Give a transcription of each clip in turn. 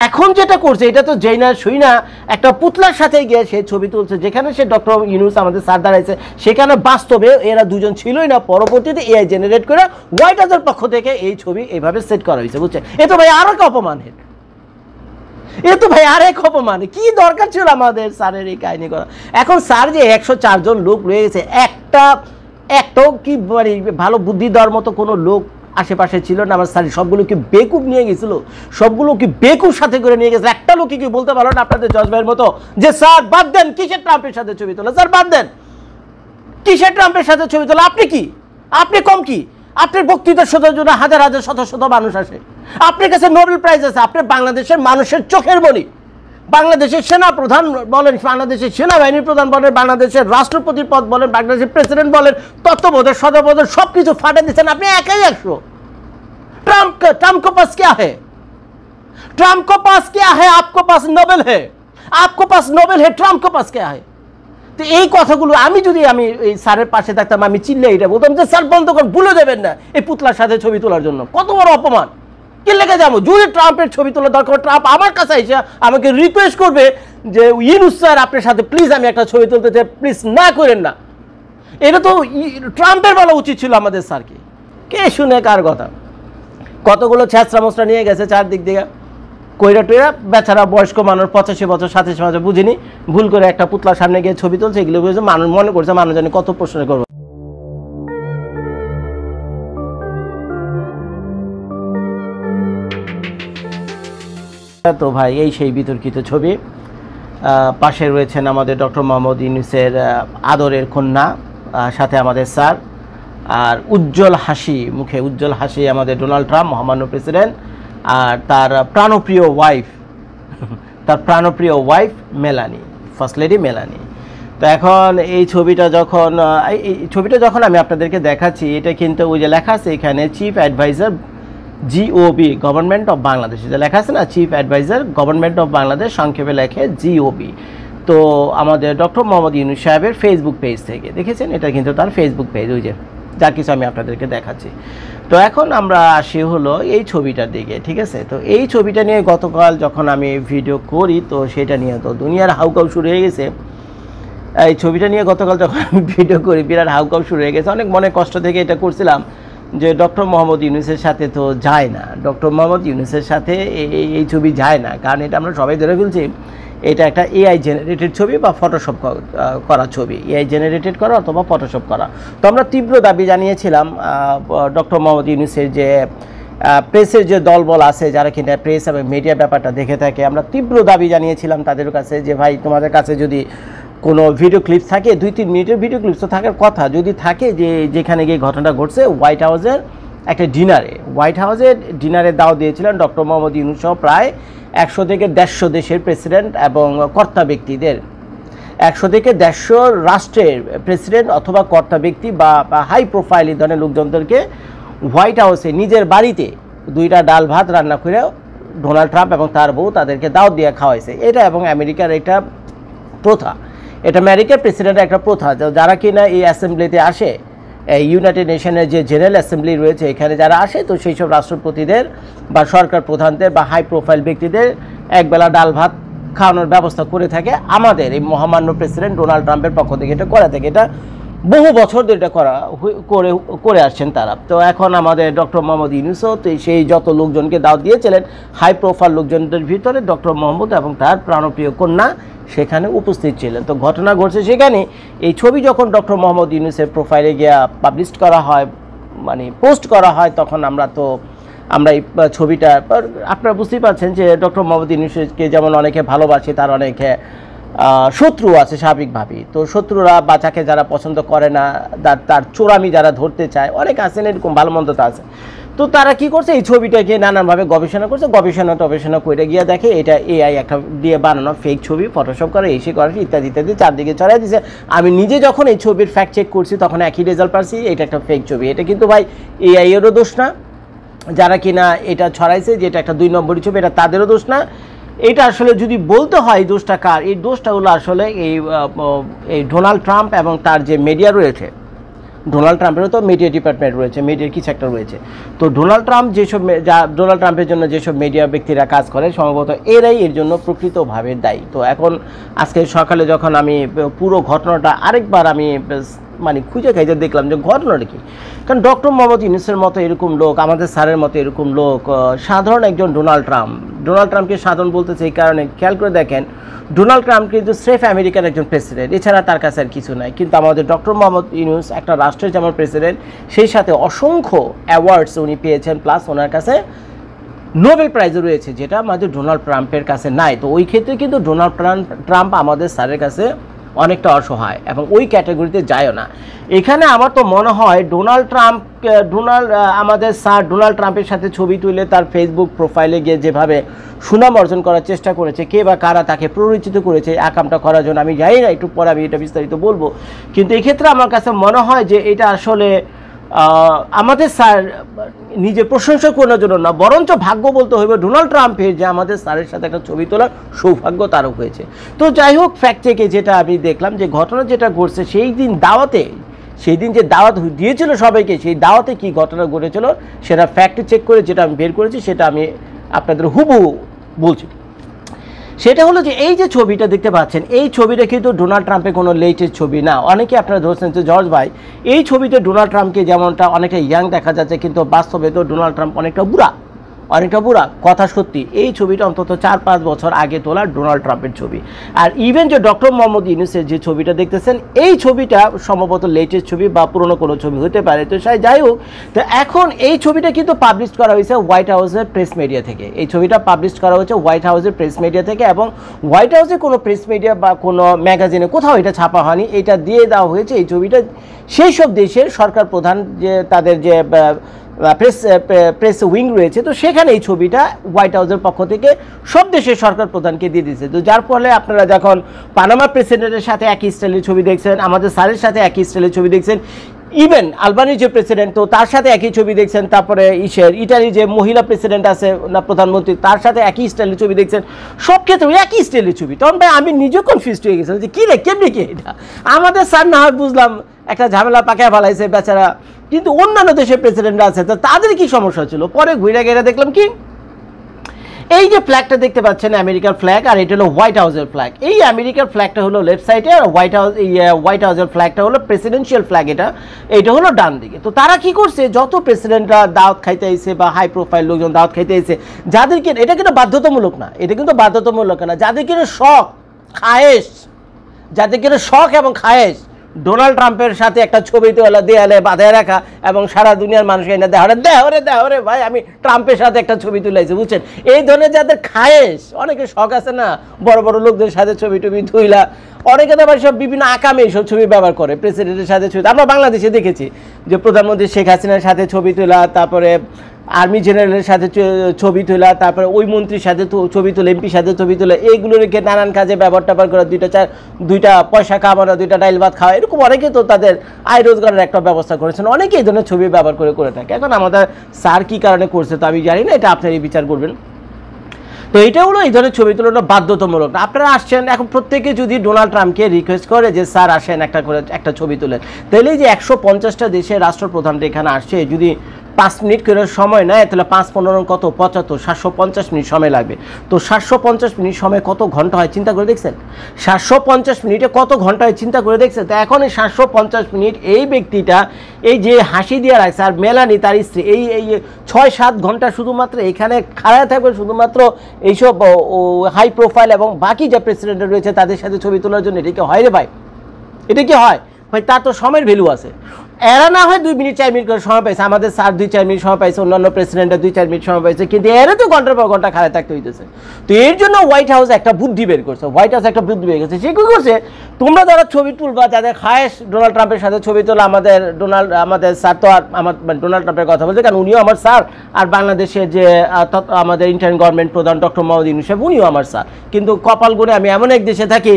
এখন যেটা করছে এটা তো যেই না শুই না একটা পুতলার সাথে গিয়ে সে ছবি তুলছে, যেখানে সে ডক্টর ইউনূস আমাদের স্যার দাঁড়াইছে, সেখানে বাস্তবে এরা দুজন ছিলই না, পরবর্তীতে এআই জেনারেট করে হোয়াইট হাউসের পক্ষ থেকে এই ছবি এইভাবে সেট করা হয়েছে, বুঝছেন? এ তো ভাই আরো এক অপমানের, এ তো ভাই আরেক অপমান। কি দরকার ছিল আমাদের স্যারের এই কাহিনী করা? এখন স্যার যে 104 জন লোক রয়ে গেছে, একটাও কি মানে ভালো বুদ্ধি দেওয়ার মতো কোনো লোক আশেপাশে ছিল না। আমার স্যার সবগুলো কি বেকুব নিয়ে গেছিল, সবগুলো কি বেকুব সাথে করে নিয়ে গেছে? একটা লোক কি বলতে পারো না আপনাদের জজ ভাইয়ের মতো যে স্যার বাদ দেন, কিসের ট্রাম্পের সাথে ছবি তোলা? স্যার বাদ দেন, কিসের ট্রাম্পের সাথে ছবি তোলা? আপনি কি, আপনি কম কি? আপনার বক্তৃতা শোনার জন্য হাজার হাজার শত শত মানুষ আসে, আপনার কাছে নোবেল প্রাইজ আছে, আপনি বাংলাদেশের মানুষের চোখের মণি, বাংলাদেশের সেনা প্রধান বলেন, বাংলাদেশের সেনাবাহিনীর প্রধান বলেন, বাংলাদেশের রাষ্ট্রপতির পদ বলেন, বাংলাদেশের প্রেসিডেন্ট বলেন, তত্ত্বাবধায়ক সদস্য সব কিছু ফাটে দিচ্ছেন আপনি একাই 100। ट्रम्प को पास क्या है? ट्रम्प को पास क्या है? आपको पास नोबेल है, आपको पास नोबेल है, ट्रम्प को पास क्या है? তো এই কথাগুলো আমি যদি আমি এই স্যারের পাশে থাকতাম, আমি চিল্লে এটা বলতাম যে স্যার বন্ধ করুন, ভুলে দেবেন না এই পুতলার সাথে ছবি তোলার জন্য। কত বড় অপমান! কি লেগে যাবো? যদি ট্রাম্পের ছবি তোলা দরকার, ট্রাম্প আমার কাছে এসে আমাকে রিকোয়েস্ট করবে যে ইউনূস স্যার আপনার সাথে প্লিজ আমি একটা ছবি তুলতে চাই, প্লিজ না করেন না। এটা তো ট্রাম্পের বলা উচিত ছিল আমাদের স্যারকে। কে শুনে কার কথা? কতগুলো ছ্যাঁচড়া মোচড়া নিয়ে গেছে চারদিক দিকে, কইরা টইরা বেচারা বয়স্ক মানুষ 85 বছর 87 বছর বুঝিনি, ভুল করে একটা পুতলার সামনে গিয়ে ছবি তুলছে। এগুলো বুঝে মানুষ মনে করছে মানুষ জানি কত প্রশ্ন করবে। তো ভাই এই সেই বিতর্কিত ছবি, পাশে রয়েছেন আমাদের ডক্টর মোহাম্মদ ইউনূসের আদরের কন্যা, সাথে আমাদের স্যার, আর উজ্জ্বল হাসি, মুখে উজ্জ্বল হাসি আমাদের ডোনাল্ড ট্রাম্প মহামান্য প্রেসিডেন্ট, আর তার প্রাণপ্রিয় ওয়াইফ মেলানি, ফার্স্ট লেডি মেলানি। তো এখন এই ছবিটা যখন আমি আপনাদেরকে দেখাচ্ছি, এটা কিন্তু ওই যে লেখা আছে এখানে chief adviser GOB, government of Bangladesh, যে লেখা আছে না chief adviser government of Bangladesh, সংক্ষেপে লেখে জিওবি। তো আমাদের ডক্টর মোহাম্মদ ইউনূস সাহেবের ফেসবুক পেজ থেকে দেখেছেন, এটা কিন্তু তার ফেসবুক পেজ, ওই যে যা কিছু আমি আপনাদেরকে দেখাচ্ছি। তো এখন আমরা আসি হলো এই ছবিটার দিকে, ঠিক আছে? তো এই ছবিটা নিয়ে গতকাল যখন আমি ভিডিও করি, তো সেটা নিয়ে তো দুনিয়ার হাউকাউ শুরু হয়ে গেছে। এই ছবিটা নিয়ে গতকাল যখন আমি ভিডিও করি, বিরাট হাউকাউ শুরু হয়ে গেছে। অনেক মনে কষ্ট থেকে এটা করছিলাম যে ডক্টর মোহাম্মদ ইউনূসের সাথে তো যায় না, ডক্টর মোহাম্মদ ইউনূসের সাথে এই ছবি যায় না, কারণ এটা আমরা সবাই ধরে ফেলছি এটা একটা এআই জেনারেটেড ছবি বা ফটোশপ করা ছবি, এআই জেনারেটেড করা অথবা ফটোশপ করা। তো আমরা তীব্র দাবি জানিয়েছিলাম ডক্টর মোহাম্মদ ইউনূসের যে প্রেসের যে দলবল আছে, যারা কিনা প্রেস এবং মিডিয়া ব্যাপারটা দেখে থাকে, আমরা তীব্র দাবি জানিয়েছিলাম তাদের কাছে যে ভাই তোমাদের কাছে যদি কোনো ভিডিও ক্লিপস থাকে, 2-3 মিনিটের ভিডিও ক্লিপস তো থাকার কথা, যদি থাকে যে যেখানে গিয়ে ঘটনাটা ঘটছে হোয়াইট হাউসের একটা ডিনারে দাও দিয়েছিলেন ডক্টর মোহাম্মদ ইউনূস সহ প্রায় 100 থেকে 150 দেশের প্রেসিডেন্ট এবং কর্তা ব্যক্তিদের, 100 থেকে 150 রাষ্ট্রের প্রেসিডেন্ট অথবা কর্তা ব্যক্তি বা হাই প্রোফাইল এই ধরনের লোকজনদেরকে হোয়াইট হাউসে নিজের বাড়িতে 2টা ডাল ভাত রান্না করে ডোনাল্ড ট্রাম্প এবং তার বউ তাদেরকে দাওয়াত দিয়ে খাওয়াইছে। এটা এবং আমেরিকার একটা প্রথা, এটা আমেরিকার প্রেসিডেন্টের একটা প্রথা, যারা কিনা এই অ্যাসেম্বলিতে আসে, ইউনাইটেড নেশনের যে জেনারেল অ্যাসেম্বলি রয়েছে এখানে যারা আসে, তো সেই সব রাষ্ট্রপতিদের বা সরকার প্রধানদের বা হাই প্রোফাইল ব্যক্তিদের একবেলা ডাল ভাত খাওয়ানোর ব্যবস্থা করে থাকে আমাদের এই মহামান্য প্রেসিডেন্ট ডোনাল্ড ট্রাম্পের পক্ষ থেকে। এটা করে থাকে, এটা বহু বছর ধরে এটা করে আসছেন তারা। তো এখন আমাদের ডক্টর মোহাম্মদ ইউনূসও তো সেই যত লোকজনকে দাওয়াত দিয়েছিলেন হাই প্রোফাইল লোকজনদের ভিতরে ডক্টর মোহাম্মদ এবং তার প্রাণপ্রিয় কন্যা সেখানে উপস্থিত ছিলেন। তো ঘটনা ঘটছে সেখানে এই ছবি যখন ডক্টর মোহাম্মদ ইউনূসের প্রোফাইলে গিয়া পাবলিশ করা হয়, মানে পোস্ট করা হয়, তখন আমরা এই ছবিটা আপনারা বুঝতেই পারছেন যে ডক্টর মোহাম্মদ ইউনূসকে যেমন অনেকে ভালোবাসে, তার অনেকে শত্রু আছে স্বাভাবিকভাবেই। তো শত্রুরা বাচ্চাকে যারা পছন্দ করে না, তার চোরামি যারা ধরতে চায়, অনেক আছেন এরকম, ভালো মন্দ তো আছে। তো তারা কি করছে, এই ছবিটাকে নানানভাবে গবেষণা করছে, গবেষণা করে গিয়ে দেখে এটা এআই একটা দিয়ে বানানো ফেক ছবি, ফটোশপ করে, এসে করে ইত্যাদি ইত্যাদি চারদিকে ছড়াই দিয়েছে। আমি নিজে যখন এই ছবির ফ্যাক্ট চেক করছি তখন একই রেজাল্ট পাচ্ছি, এটা একটা ফেক ছবি। এটা কিন্তু ভাই এআই এরও দোষ না, যারা কিনা এটা ছড়াইছে যে এটা একটা 2 নম্বরই ছবি, এটা তাদেরও দোষ না। এটা আসলে যদি বলতে হয় এই দোষটা কার, এই দোষটা হলো আসলে এই ডোনাল্ড ট্রাম্প এবং তার যে মিডিয়া রয়েছে, ডোনাল্ড ট্রাম্পেরও তো মিডিয়া ডিপার্টমেন্ট রয়েছে, মিডিয়ার কিছু একটা রয়েছে। তো ডোনাল্ড ট্রাম্প ডোনাল্ড ট্রাম্পের জন্য যেসব মিডিয়া ব্যক্তিরা কাজ করে সম্ভবত এরাই এর জন্য প্রকৃতভাবে দায়ী। তো এখন আজকে সকালে যখন আমি পুরো ঘটনাটা আরেকবার আমি মানে খুঁজে খাইতে দেখলাম যে ঘটনাটা কি, কারণ ডক্টর মোহাম্মদ ইউনূসের মতো এরকম লোক, আমাদের স্যারের মতো এরকম লোক, সাধারণ একজন ডোনাল্ড ট্রাম্পকে সাধারণ বলতেছে এই কারণে, খেয়াল করে দেখেন ডোনাল্ড ট্রাম্প কিন্তু স্রেফ আমেরিকার একজন প্রেসিডেন্ট, এছাড়া তার কাছে আর কিছু নাই। কিন্তু আমাদের ডক্টর মোহাম্মদ ইউনূস একটা রাষ্ট্রের যেমন প্রেসিডেন্ট, সেই সাথে অসংখ্য অ্যাওয়ার্ডস উনি পেয়েছেন, প্লাস ওনার কাছে নোবেল প্রাইজও রয়েছে, যেটা আমাদের ডোনাল্ড ট্রাম্পের কাছে নাই। তো ওই ক্ষেত্রে কিন্তু ডোনাল্ড ট্রাম্প আমাদের স্যারের কাছে অনেকটা অসহায় এবং ওই ক্যাটাগরিতে যায়ও না। এখানে আমার তো মনে হয় আমাদের স্যার ডোনাল্ড ট্রাম্পের সাথে ছবি তুলে তার ফেসবুক প্রোফাইলে গিয়ে যেভাবে সুনাম অর্জন করার চেষ্টা করেছে, কে বা কারা তাকে প্ররোচিত করেছে এই আকামটা করার জন্য আমি জানি না, একটু পরে আমি এটা বিস্তারিত বলবো। কিন্তু এক্ষেত্রে আমার কাছে মনে হয় যে এটা আসলে আমাদের স্যার নিজে প্রশংসা করার জন্য না, বরঞ্চ ভাগ্য বলতে হইবে ডোনাল্ড ট্রাম্পের যে আমাদের স্যারের সাথে একটা ছবি তোলার সৌভাগ্য তারও হয়েছে। তো যাই হোক, ফ্যাক্ট চেকে যেটা আমি দেখলাম যে ঘটনা যেটা ঘটছে, সেই দিন যে দাওয়াত দিয়েছিল সবাইকে, সেই দাওয়াতে কি ঘটনা ঘটেছিল সেটা ফ্যাক্ট চেক করে যেটা আমি বের করেছি সেটা আমি আপনাদের হুবহু বলছি। সেটা হলো যে এই যে ছবিটা দেখতে পাচ্ছেন, এই ছবিটা কিন্তু ডোনাল্ড ট্রাম্পের কোনো লেটেস্ট ছবি না। অনেকে আপনারা ধরছেন যে জর্জ ভাই এই ছবিতে ডোনাল্ড ট্রাম্পকে যেমনটা অনেকটা ইয়াং দেখা যাচ্ছে, কিন্তু বাস্তবে তো ডোনাল্ড ট্রাম্প অনেকটা বুড়া। কথা সত্যি, এই ছবিটা অন্তত 4-5 বছর আগে তোলা ডোনাল্ড ট্রাম্পের ছবি। আর ইভেন যে ডক্টর মোহাম্মদ ইউনূসের যে ছবিটা দেখতেছেন, এই ছবিটা সম্ভবত লেটেস্ট ছবি বা পুরনো কোনো ছবি হতে পারে। তো যাই হোক, তো এখন এই ছবিটা কিন্তু পাবলিশ করা হয়েছে হোয়াইট হাউসের প্রেস মিডিয়া থেকে। এই ছবিটা পাবলিশ করা হয়েছে হোয়াইট হাউসের প্রেস মিডিয়া থেকে, এবং হোয়াইট হাউসের কোনো প্রেস মিডিয়া বা কোনো ম্যাগাজিনে কোথাও এটা ছাপা হয়নি, এটা দিয়ে দেওয়া হয়েছে এই ছবিটা সেই সব দেশের সরকার প্রধান যে তাদের যে প্রেস উইং রয়েছে, তো সেখানে এই ছবিটা হোয়াইট হাউসের পক্ষ থেকে সব দেশের সরকার প্রধানকে দিয়ে দিয়েছে। তো যার ফলে আপনারা যখন পানামা প্রেসিডেন্টের সাথে একই স্টাইলের ছবি দেখছেন, আমাদের স্যারের সাথে একই স্টাইলের ছবি দেখছেন, ইভেন আলবানির যে প্রেসিডেন্ট তো তার সাথে একই ছবি দেখছেন, তারপরে ইটালির যে মহিলা প্রেসিডেন্ট আছে না প্রধানমন্ত্রী, তার সাথে একই স্টাইলের ছবি দেখছেন, সব ক্ষেত্রে একই স্টাইলের ছবি। তখন ভাই আমি নিজেও কনফিউজড হয়ে গেছিলাম যে কী রে, কেমনি কি এটা। আমাদের স্যার না হয় বুঝলাম একটা ঝামেলা পাকায় ফেলাইছে বেচারা, কিন্তু অন্যান্য দেশের প্রেসিডেন্ট আছে তো তাদের কি সমস্যা ছিল। পরে ঘুরে গেলে দেখলাম কি এই যে ফ্ল্যাগটা দেখতে পাচ্ছেন আমেরিকার ফ্ল্যাগ, আর এটা হলো হোয়াইট হাউসের ফ্ল্যাগ। এই আমেরিকার ফ্ল্যাগটা হলো লেফট সাইডে, আর হোয়াইট হাউসের ফ্ল্যাগটা হলো প্রেসিডেন্সিয়াল ফ্ল্যাগ, এটা হলো ডান দিকে। তো তারা কি করছে, যত প্রেসিডেন্টরা দাওয়াত খাইতে আইছে বা হাই প্রোফাইল লোকজন দাওয়াত খাইতে আইছে, যাদেরকে এটা কিন্তু বাধ্যতামূলক না, যাদের কিনা শখ এবং খায়েশ ডোনাল্ড ট্রাম্পের সাথে একটা ছবি তোলা দেয়ালে বাঁধায় রাখা এবং সারা দুনিয়ার মানুষকে এনে দেহরে ভাই আমি ট্রাম্পের সাথে একটা ছবি তুলাইছি, বুঝছেন। এই ধরনের যাদের খায়েশ, অনেকে শখ আছে না বড় বড় লোকদের সাথে ছবি তুইলা, অনেকে তো আবার সব বিভিন্ন আকামে এইসব ছবি ব্যবহার করে প্রেসিডেন্টের সাথে ছবি। আমরা বাংলাদেশে দেখেছি যে প্রধানমন্ত্রী শেখ হাসিনার সাথে ছবি তোলা, তারপরে আর্মি জেনারেলের সাথে ছবি তোলা, তারপরে ওই মন্ত্রীর সাথে ছবি তোলা, এমপির সাথে ছবি তোলা, এইগুলো রেখে নানান কাজে ব্যবহার করা, দুইটা পয়সা কামানো, দুইটা ডাইল ভাত খাওয়া, এরকম অনেকে তো তাদের আয় রোজগারের একটা ব্যবস্থা করেছেন, অনেকে এই ধরনের ছবি ব্যবহার করে থাকে। এখন আমাদের স্যার কী কারণে করছে তো আমি জানি না, এটা আপনারই বিচার করবেন। তো এটা হলো এই ধরনের ছবি তোলাটা বাধ্যতামূলক না। আপনারা আসছেন, এখন প্রত্যেকে যদি ডোনাল্ড ট্রাম্পকে রিকোয়েস্ট করে যে স্যার আসেন একটা ছবি তোলেন, তাহলে যে 150টা দেশের রাষ্ট্রপ্রধানরা এখানে আসছে, যদি 5 মিনিট করে সময় নেয় তাহলে 5-15 কত 75, 750 মিনিট সময় লাগবে। তো 750 মিনিট সময় কত ঘন্টা হয় চিন্তা করে দেখছেন? 750 মিনিটে কত ঘন্টা হয় চিন্তা করে দেখছেন? তো এখন এই 750 মিনিট এই ব্যক্তিটা এই যে হাসি দিয়ে রাখছে, আর মেলানি তার স্ত্রী এই 6-7 ঘন্টা শুধুমাত্র এখানে খাড়ায় থাকবে, শুধুমাত্র এইসব হাই প্রোফাইল এবং বাকি যে প্রেসিডেন্ট রয়েছে তাদের সাথে ছবি তোলার জন্য। এটা কি হয় রে ভাই? এটা কি হয় ভাই? তার তো সময়ের ভ্যালু আছে। এরা না হয় 2 মিনিট 4 মিনিট করে সময় পাইছে, আমাদের স্যার 2-4 মিনিট সময় পাইছে, অন্যান্য প্রেসিডেন্টরা 2-4 মিনিট সময় পাইছে, কিন্তু এরা তো ঘন্টার পর ঘন্টা খাড়ায় থাকতে হইতেছে। তো এর জন্য হোয়াইট হাউস একটা বুদ্ধি বের করছে, সে কি করছে, তোমরা যারা ছবি তুলবা, যাদের খায়েশ ডোনাল্ড ট্রাম্পের সাথে ছবি তোলা, আমাদের স্যার তো আর ডোনাল্ড ট্রাম্পের কথা বলছে, কারণ উনিও আমার স্যার, আর বাংলাদেশের যে আমাদের ইন্টারিম গভর্নমেন্ট প্রধান ডক্টর মোহাম্মদ ইউনূস সাহেব উনিও আমার স্যার, কিন্তু কপাল গুণে আমি এমন এক দেশে থাকি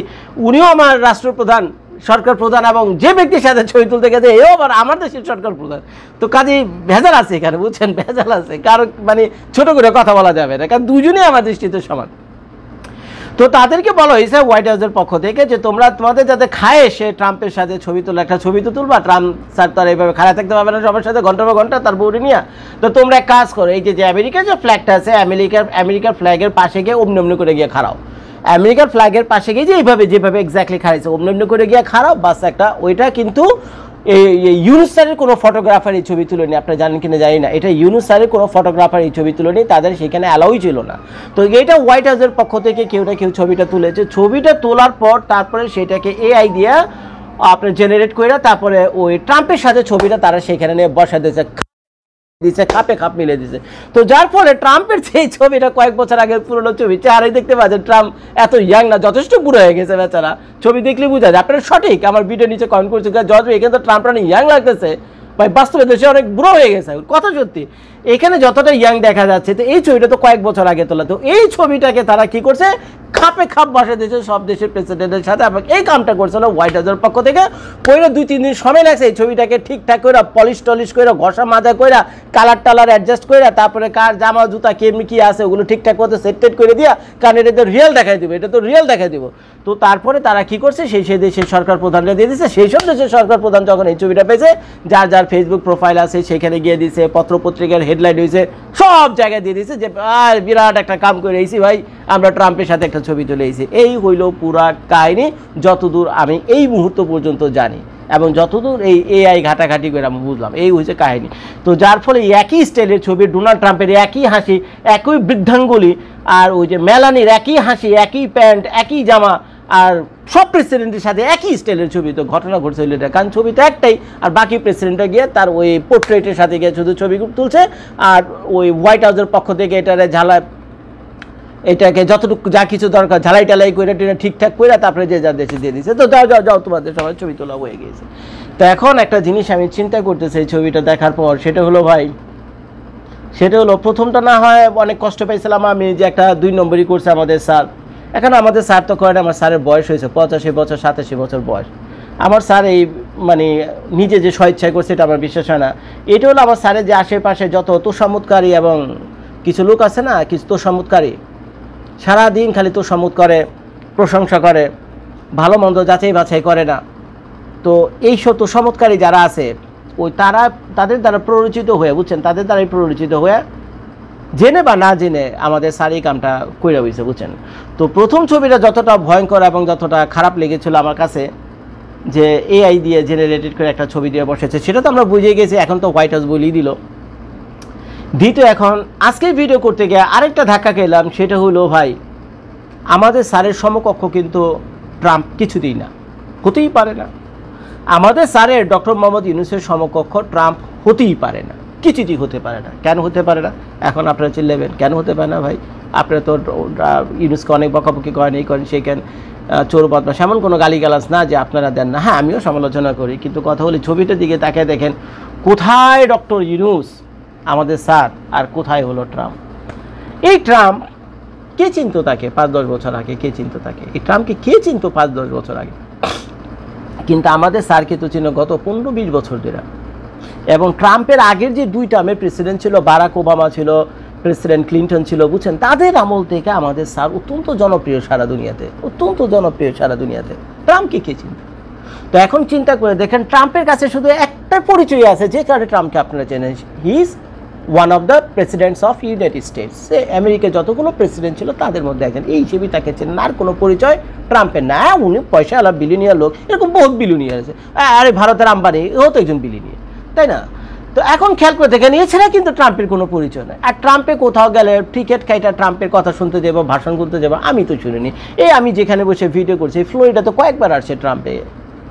উনিও আমার রাষ্ট্রপ্রধান, সরকার প্রধান, এবং যে ব্যক্তির সাথে ছবি তুলতে গেছে এও আবার আমার দেশের সরকার প্রধান। তো কাজেই ভেজাল আছে এখানে, বুঝছেন, ভেজাল আছে, কারণ মানে ছোট করে কথা বলা যাবে না, কারণ দুজনেই আমার দৃষ্টিতে সমান। তো তো তাদেরকে বলা হয়েছে হোয়াইট হাউসের পক্ষ থেকে যে তোমরা তোমাদের যাতে খায় এসে ট্রাম্পের সাথে ছবি তোলা, একটা ছবি তো তুলবা, ট্রাম্প স্যার তার এইভাবে খাড়া থাকতে পারবে না সবার সাথে ঘন্টা পর ঘন্টা তার বউরে নিয়ে। তো তোমরা এক কাজ করো, এই যে আমেরিকার যে ফ্ল্যাগটা আছে আমেরিকার ফ্ল্যাগের পাশে গিয়ে অমনি করে গিয়ে খাড়াও, আমেরিকার ফ্ল্যাগের পাশে গিয়ে যে যেভাবে এক্স্যাক্টলি খাড়াইছে অমনি করে গিয়ে খাড়াও, বাস একটা ওইটা কিন্তু এই ইউনুস স্যারের কোনো ফটোগ্রাফার এই ছবি তুলেনি, আপনারা জানেন কিনা জানি না, এটা ইউনুস স্যারের কোনো ফটোগ্রাফার এই ছবি তুলেনি, তাদের সেখানে অ্যালাউই ছিল না। তো এটা হোয়াইট হাউসের পক্ষ থেকে কেউ না কেউ ছবিটা তুলেছে, ছবিটা তোলার পর তারপরে সেটাকে এআই দিয়ে আপনার জেনারেট করে তারপরে ওই ট্রাম্পের সাথে ছবিটা তারা সেখানে নিয়ে বসা দিয়েছে খাপে খাপ মিলে দিয়েছে। তো যার ফলে ট্রাম্পের সেই ছবিটা কয়েক বছর আগে পুরোনো ছবি চেহারাই দেখতে পাচ্ছেন, ট্রাম্প এত ইয়াং না, যথেষ্ট বুড়ো হয়ে গেছে বেচারা, ছবি দেখলে বোঝা যায়। আপনারা সঠিক আমার ভিডিও নিচে কমেন্ট করছে জজ এখানে তো ট্রাম্প রানি ইয়াং লাগতেছে ভাই, বাস্তবে দেশে অনেক বুড়ো হয়ে গেছে, কথা সত্যি। এখানে যতটা ইয়াং দেখা যাচ্ছে, তো এই ছবিটা তো কয়েক বছর আগে তোলা, তো এই ছবিটাকে তারা কি করছে খাপে খাপ বসে দিয়েছে সব দেশের প্রেসিডেন্টের সাথে, এবং এই কামটা করছিল হোয়াইট হাউসের পক্ষ থেকে। কইরা 2-3 দিন সময় লাগছে এই ছবিটাকে ঠিকঠাক করে পলিশ টলিশ করে ঘষা মাজা করে কালার টালার অ্যাডজাস্ট করে তারপরে কার জামা জুতা কেমনি কি আছে ওগুলো ঠিকঠাক মতো সেট করে দিয়া, কারণ এটা তো রিয়েল দেখাই দিব, এটা তো রিয়েল দেখাই দিব। তো তারপরে তারা কি করছে সেই দেশের সরকার প্রধানকে দিয়ে দিচ্ছে, সেই সব দেশের সরকার প্রধান যখন এই ছবিটা পেয়েছে যার যার ফেসবুক প্রোফাইল আছে সেখানে গিয়ে দিয়েছে, পত্রপত্রিকার হেডলাইন হয়েছে, সব জায়গায় দিয়ে দিয়েছে যে বিরাট একটা কাম করে এসেছি ভাই, আমরা ট্রাম্পের সাথে একটা ছবি তুলে এসেছি। এই হইল পুরা কাহিনী যতদূর আমি এই মুহূর্ত পর্যন্ত জানি, এবং যতদূর এই এআই ঘাটাঘাটি করে আমি বুঝলাম, এই হচ্ছে কাহিনী। তো যার ফলে একই স্টাইলের ছবি, ডোনাল্ড ট্রাম্পের একই হাসি, একই বৃদ্ধাঙ্গুলি, আর ওই যে মেলানির একই হাসি, একই প্যান্ট, একই জামা, আর সব প্রেসিডেন্টের সাথে একই স্টাইলের ছবি। তো ঘটনা ঘটছে হইল এটা, কারণ ছবি তো একটাই, আর বাকি প্রেসিডেন্টটা গিয়ে তার ওই পোর্ট্রেটের সাথে গিয়ে শুধু ছবি তুলছে, আর ওই হোয়াইট হাউসের পক্ষ থেকে এটাকে যতটুকু যা কিছু দরকার ঝালাই টালাই করে ঠিকঠাক করে তারপরে যে যার দেশে দিয়ে দিচ্ছে। তো যাও তোমাদের সবাই ছবি তোলা হয়ে গিয়েছে। তো এখন একটা জিনিস আমি চিন্তা করতেছি এই ছবিটা দেখার পর, সেটা হলো ভাই, সেটা হলো প্রথমটা না হয় অনেক কষ্ট পাইছিলাম আমি যে একটা 2 নম্বরই করছে আমাদের স্যার। এখন আমাদের স্যার তো করেন, আমার স্যারের বয়স হয়েছে 85 বছর 87 বছর বয়স। আমার স্যার এই মানে নিজে যে স্বেচ্ছায় করছে এটা আমার বিশ্বাস হয় না। এটা হলো আমার স্যারের যে আশেপাশে যত তোষামোদকারী এবং কিছু লোক আছে না, কিছু তোষামোদকারী সারাদিন খালি তোষামোদ করে, প্রশংসা করে, ভালো মন্দ যাচাই বাছাই করে না। তো এই সব তোষামোদকারী যারা আছে ওই তাদের দ্বারা প্ররোচিত হয়ে, বুঝছেন, তাদের দ্বারাই প্ররোচিত হয়ে জেনে বা না জেনে আমাদের স্যার এই কামটা কইরা হয়েছে, বুঝছেন। তো প্রথম ছবিটা যতটা ভয়ঙ্কর এবং যতটা খারাপ লেগেছিল আমার কাছে, যে এআই দিয়ে জেনারেটেড করে একটা ছবি দিয়ে বসেছে, সেটা তো আমরা বুঝে গেছি, এখন তো হোয়াইট হাউস বলেই দিল। দ্বিতীয়, এখন আজকের ভিডিও করতে গিয়ে আরেকটা ধাক্কা খেলাম, সেটা হলো ভাই আমাদের স্যারের সমকক্ষ কিন্তু ট্রাম্প কিছুতেই না, হতেই পারে না। আমাদের স্যারের ডক্টর মোহাম্মদ ইউনূসের সমকক্ষ ট্রাম্প হতেই পারে না, কিছুতেই হতে পারে না। কেন হতে পারে না এখন আপনারা চিল্লাবেন, কেন হতে পারে না ভাই? আপনারা তো ইউনূসকে অনেক বকাবকি করেন, এই করেন সেই কেন, চোর বদমাশ, এমন কোনো গালিগালাজ না যে আপনারা দেন না। হ্যাঁ, আমিও সমালোচনা করি, কিন্তু কথা হলে ছবিটার দিকে তাকিয়ে দেখেন কোথায় ডক্টর ইউনূস আমাদের স্যার, আর কোথায় হলো ট্রাম্প। এই ট্রাম্প কে চিনতো তাকে 5-10 বছর আগে? কে চিনতো তাকে? এই ট্রাম্পকে কে চিনতো 5-10 বছর আগে? কিন্তু আমাদের স্যারকে তো চিনো গত 15-20 বছর ধরে। এবং ট্রাম্পের আগের যে 2 টার্মের প্রেসিডেন্ট ছিল, বারাক ওবামা ছিল, প্রেসিডেন্ট ক্লিন্টন ছিল, বুঝছেন, তাদের আমল থেকে আমাদের স্যার অত্যন্ত জনপ্রিয় সারা দুনিয়াতে, অত্যন্ত জনপ্রিয় সারা দুনিয়াতে। ট্রাম্পকে কে চিনতো? তো এখন চিন্তা করে দেখেন, ট্রাম্পের কাছে শুধু একটা পরিচয় আছে যে কারণে ট্রাম্পকে আপনারা চেনেন, he is one of the presidents of United States. সে আমেরিকার যতগুলো প্রেসিডেন্ট ছিল তাদের মধ্যে একজন, এই হিসেবে তাকে চেনেন। আর কোনো পরিচয় ট্রাম্পের না। উনি পয়সা আলা বিলিয়নিয়ার লোক, এরকম বহুত বিলিয়নিয়ার আছে। আরে ভারতের আম্বানি, ও তো একজন বিলিয়নিয়ার, তাই না? তো এখন খেয়াল করে দেখেন, এছাড়া কিন্তু ট্রাম্পের কোনো পরিচয় নেই। আর ট্রাম্পে কোথাও গেলে টিকিট খাইটা ট্রাম্পের কথা শুনতে যাবো, ভাষণ করতে যাবো, আমি তো শুনিনি। আমি যেখানে বসে ভিডিও করছি ফ্লোরিডা তো কয়েকবার আসছে ট্রাম্পে,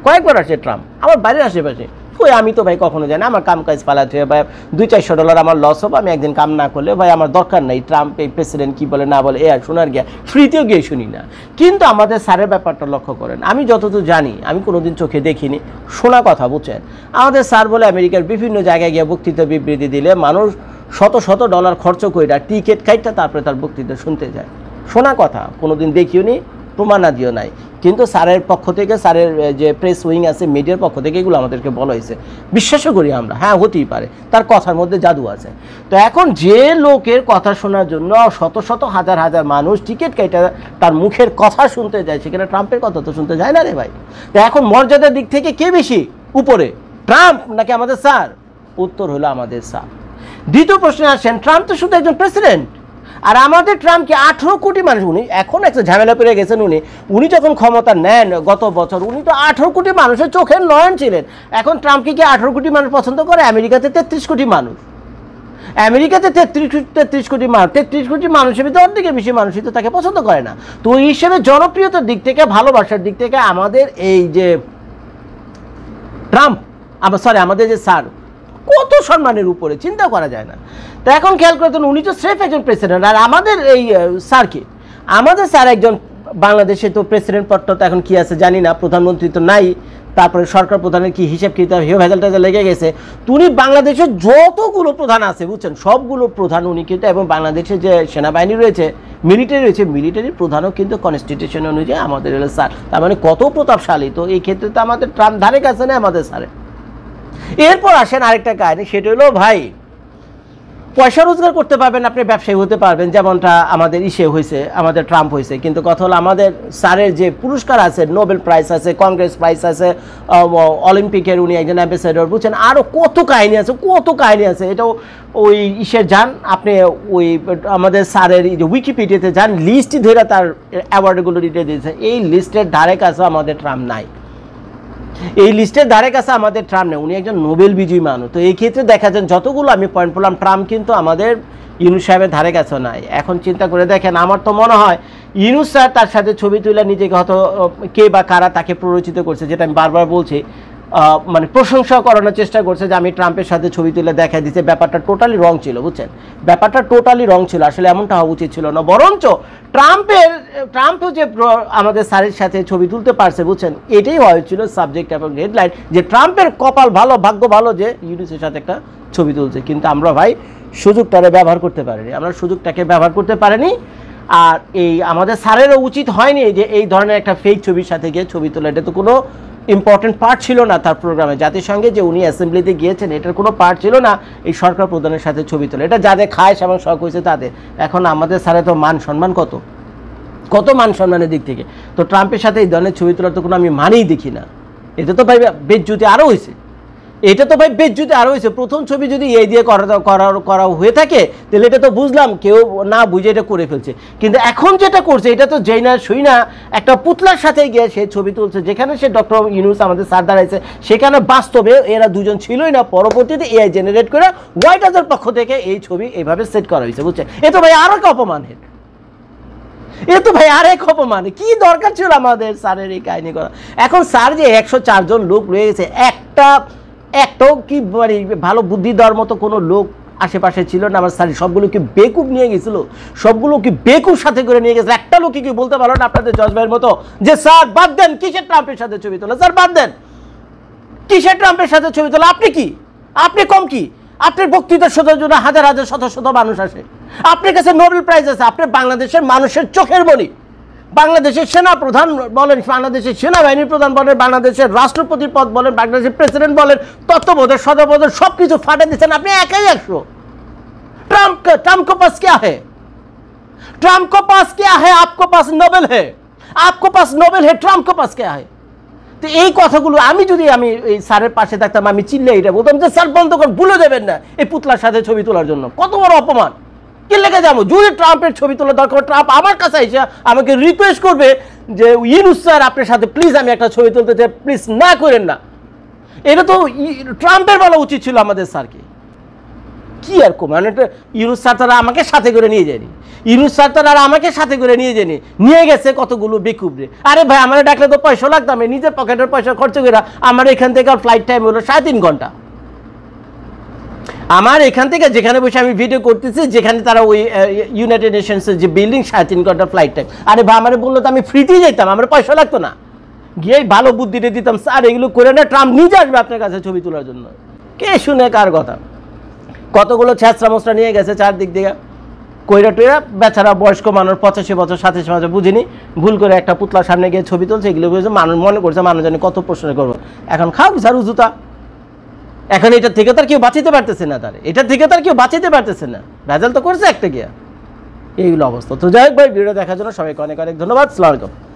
কয়েকবার আসছে ট্রাম্প আমার বাড়ির আশেপাশে। ওই আমি তো ভাই কখনো যাই না, আমার কাম কাজ পালাতে ভাই $200-400 আমার লস হবে, আমি একদিন কাম না করলে ভাই আমার দরকার নাই ট্রাম্প এই প্রেসিডেন্ট কী বলে না বলে আর শোনার গিয়া ফ্রিতেও গিয়ে শুনি না। কিন্তু আমাদের স্যারের ব্যাপারটা লক্ষ্য করেন, আমি যতদূর জানি, আমি কোনোদিন চোখে দেখিনি, শোনা কথা, বুঝছেন। আমাদের স্যার বলে আমেরিকার বিভিন্ন জায়গায় গিয়ে বক্তৃতা বিবৃতি দিলে মানুষ $100 খরচ করে টিকিট খাইটা তারপরে তার বক্তৃতা শুনতে যায়। শোনা কথা, কোনোদিন দেখিও নি, প্রমাণাদিও নাই, কিন্তু স্যারের পক্ষ থেকে, স্যারের যে প্রেস উইং আছে, মিডিয়ার পক্ষ থেকে এগুলো আমাদেরকে বলা হয়েছে। বিশ্বাসও করি আমরা, হ্যাঁ হতেই পারে, তার কথার মধ্যে জাদু আছে। তো এখন যে লোকের কথা শোনার জন্য শত শত হাজার হাজার মানুষ টিকিট কেটে তার মুখের কথা শুনতে যায়, সেখানে ট্রাম্পের কথা তো শুনতে যায় না রে ভাই। তো এখন মর্যাদার দিক থেকে কে বেশি উপরে, ট্রাম্প নাকি আমাদের স্যার? উত্তর হলো আমাদের স্যার। দ্বিতীয় প্রশ্নে আসেন, ট্রাম্প তো শুধু একজন প্রেসিডেন্ট, আর আমাদের ট্রাম্পকে 18 কোটি মানুষ, উনি এখন একটা ঝামেলা পেরে গেছেন, উনি যখন ক্ষমতা নেন গত বছর, উনি তো 18 কোটি মানুষের চোখের নয়ন ছিলেন। এখন ট্রাম্পকে কি 18 কোটি মানুষ পছন্দ করে? আমেরিকাতে 33 কোটি মানুষ, আমেরিকাতে 33 কোটি মানুষ, 33 কোটি মানুষের ভিতরে অর্ধেকের বেশি মানুষই তো তাকে পছন্দ করে না। তো ওই হিসেবে জনপ্রিয়তার দিক থেকে, ভালোবাসার দিক থেকে আমাদের এই যে ট্রাম্প, আমাদের যে স্যার, কত সম্মানের উপরে, চিন্তা করা যায় না। তো এখন খেয়াল করতেন, উনি তো স্রেফ একজন প্রেসিডেন্ট, আর আমাদের এই স্যারকে, আমাদের স্যার একজন, বাংলাদেশে তো প্রেসিডেন্ট পদটা তো এখন কি আছে জানি না, প্রধানমন্ত্রী তো নাই, তারপরে সরকার প্রধানের কি হিসেব কিতাব ভেজাল টেজাল লেগে গেছে। তো উনি বাংলাদেশের যতগুলো প্রধান আছে বুঝছেন, সবগুলো প্রধান উনি কিন্তু, এবং বাংলাদেশে যে সেনাবাহিনী রয়েছে, মিলিটারি রয়েছে, মিলিটারির প্রধানও কিন্তু কনস্টিটিউশন অনুযায়ী আমাদের হলো স্যার। তার মানে কত প্রতাপশালী। তো এই ক্ষেত্রে তো আমাদের ট্রাম্প ধারে কাছে না আমাদের স্যারের। এরপর আসেন আরেকটা কাহিনী, সেটা হলো ভাই, পয়সা রোজগার করতে পারবেন, আপনি ব্যবসায়ী হতে পারবেন, যেমনটা আমাদের হয়েছে, আমাদের ট্রাম্প হয়েছে। কিন্তু কথা হলো, আমাদের স্যারের যে পুরস্কার আছে, নোবেল প্রাইজ আছে, কংগ্রেস প্রাইজ আছে, অলিম্পিকের উনি একজন অ্যাম্বাসেডর, বুঝছেন, আরও কত কাহিনী আছে, কত কাহিনী আছে। এটাও ওই যান আপনি, ওই আমাদের স্যারের যে উইকিপিডিয়াতে যান, লিস্টই ধরে তার অ্যাওয়ার্ডগুলো দিতে দিয়েছে। এই লিস্টের ধারে কাছে আমাদের ট্রাম্প নাই, এই লিস্টের ধারে কাছে আমাদের ট্রাম্প নেই, উনি একজন নোবেল বিজয়ী মানুষ। তো এই ক্ষেত্রে দেখা যায়, যতগুলো আমি পয়েন্ট বললাম, ট্রাম্প কিন্তু আমাদের ইউনুস সাহেবের ধারে কাছে নাই। এখন চিন্তা করে দেখেন, আমার তো মনে হয় ইউনুস স্যার তার সাথে ছবি তুলে নিজেকে হয়তো কে বা কারা তাকে প্ররোচিত করছে, যেটা আমি বারবার বলছি, মানে প্রশংসা করানোর চেষ্টা করছে যে আমি ট্রাম্পের সাথে ছবি তুলে দেখা দিচ্ছে। ব্যাপারটা টোটালি রং ছিল, বুঝছেন, ব্যাপারটা টোটালি রং ছিল, আসলে এমনটা হওয়া উচিত ছিল না। বরঞ্চ ট্রাম্পও যে আমাদের স্যারের সাথে ছবি তুলতে পারছে, বুঝছেন, এটাই হয়েছিল সাবজেক্ট এবং হেডলাইন, যে ট্রাম্পের কপাল ভালো, ভাগ্য ভালো যে ইউনুসের সাথে একটা ছবি তুলছে। কিন্তু আমরা ভাই সুযোগটাকে ব্যবহার করতে পারিনি, আমরা সুযোগটাকে ব্যবহার করতে পারিনি। আর এই আমাদের স্যারেরও উচিত হয়নি যে এই ধরনের একটা ফেক ছবির সাথে গিয়ে ছবি তোলা, এটা তো কোনো ইম্পর্টেন্ট পার্ট ছিল না তার প্রোগ্রামে। জাতিসংঘে যে উনি অ্যাসেম্বলিতে গিয়েছেন, এটার কোনো পার্ট ছিল না এই সরকার প্রধানের সাথে ছবি তোলা। এটা যাদের খায় এবং শখ হয়েছে তাদের। এখন আমাদের স্যারে তো মান সম্মান কত মান সম্মানের দিক থেকে, তো ট্রাম্পের সাথে এই ধরনের ছবি তোলার তো কোনো আমি মানেই দেখি না। এটা তো ভাই বেজ্জতি আরও হয়েছে, প্রথম ছবি যদি এই দিয়ে করা হয়ে থাকে, তাহলে এটা তো বুঝলাম কেউ না বুঝে এটা করে ফেলছে। কিন্তু এখন যেটা করছে, এটা তো যেই না সই না, একটা পুতলার সাথে গিয়ে সে ছবি তুলছে, যেখানে সে ডক্টর ইউনুস আমাদের স্যার দাঁড়াইছে, সেখানে বাস্তবে এরা দুজন ছিলই না, পরবর্তীতে এআই জেনারেট করে হোয়াইট হাউসের পক্ষ থেকে এই ছবি এইভাবে সেট করা হয়েছে, বুঝছে। এ তো ভাই আরো এক অপমানের, কি দরকার ছিল আমাদের স্যারের এই কাহিনী করা। এখন স্যার যে 104 জন লোক রয়ে গেছে, একটাও কি মানে ভালো বুদ্ধি দেওয়ার মতো কোনো লোক আশেপাশে ছিল না। আমার স্যার সবগুলোকে বেকুব নিয়ে গেছিল, সবগুলোকে বেকুব সাথে করে নিয়ে গেছে। একটা লোক কি বলতে পারলো না আপনাদের জজ ভাইয়ের মতো যে স্যার বাদ দেন, কিসের ট্রাম্পের সাথে ছবি তোলা, স্যার বাদ দেন, কিসের ট্রাম্পের সাথে ছবি তোলা, আপনি কম কি, আপনার বক্তৃতা শোনার জন্য হাজার হাজার শত শত মানুষ আসে, আপনার কাছে নোবেল প্রাইজ আছে, আপনি বাংলাদেশের মানুষের চোখের মণি, বাংলাদেশের সেনা প্রধান বলেন, বাংলাদেশের সেনাবাহিনীর প্রধান বলেন, বাংলাদেশের রাষ্ট্রপতির পদ বলেন, বাংলাদেশের প্রেসিডেন্ট বলেন, তত্ত্বাবধায়ক সদস্য সবকিছু ফাটে দিচ্ছেন আপনি একাই 100। ट्रम्प को पास क्या है? ट्रम्प को पास क्या है? आपको पास नोबेल है, आपको पास नोबेल है, ट्रम्प को पास क्या है? তো এই কথাগুলো আমি যদি এই স্যারের পাশে থাকতাম, আমি চিল্লে এটা বলতাম যে স্যার বন্ধ কর, ভুলে দেবেন না এই পুতলার সাথে ছবি তোলার জন্য, কত বড় অপমান। কি লেগে যাবো, যদি ট্রাম্পের ছবি তোলা দরকার, ট্রাম্প আমার কাছে এসে আমাকে রিকোয়েস্ট করবে যে ইউনুস স্যার আপনার সাথে প্লিজ আমি একটা ছবি তুলতে চাই, প্লিজ না করেন না। এটা তো ট্রাম্পের বলা উচিত ছিল আমাদের স্যারকে। কি আর মানে ইউনুস স্যার তারা আমাকে সাথে করে নিয়ে যায়নি, ইউনুস স্যার তারা আমাকে সাথে করে নিয়ে গেছে কতগুলো বেকুবরে। আরে ভাই আমার ডাকলে তো পয়সা লাগতো, আমি নিজের পকেটের পয়সা খরচ করে, আমার এখান থেকে ফ্লাইট টাইম হলো 3.5 ঘন্টা। আমার এখান থেকে যেখানে বসে আমি ভিডিও করতেছি, যেখানে তারা ওই ইউনাইটেড নেশনসের যে বিল্ডিং, 3.5 ঘন্টা ফ্লাইট টাইম। আরে ভাই আমার বললো তো আমি ফ্রিতেই যেতাম, আমার পয়সা লাগতো না, গিয়ে ভালো বুদ্ধিটা দিতাম, স্যার এগুলো করে না, ট্রাম্প নিজে আসবে আপনার কাছে ছবি তোলার জন্য। কে শুনে কার কথা? কতগুলো ছ্যাঁচড়া মশরা নিয়ে গেছে চারদিক থেকে, কইরা টইরা বেচারা বয়স্ক মানুষ 85 বছর 87 বছর বুঝিনি, ভুল করে একটা পুতলার সামনে গিয়ে ছবি তুলছে, এগুলো বুঝে মানুষ মনে করছে মানুষ জানি কত প্রশ্ন করবো। এখন খাও ঝাড়ু জুতা। এখন এটার থেকে তার কেউ বাঁচিতে পারতেছে না, তার এটার থেকে তার কেউ বাঁচিতে পারতেছে না, ভেজাল তো করছে একটা গিয়া, এইগুলো অবস্থা। তো যাই হোক ভাই, ভিডিও দেখার জন্য সবাইকে অনেক অনেক ধন্যবাদ। আসসালামু আলাইকুম।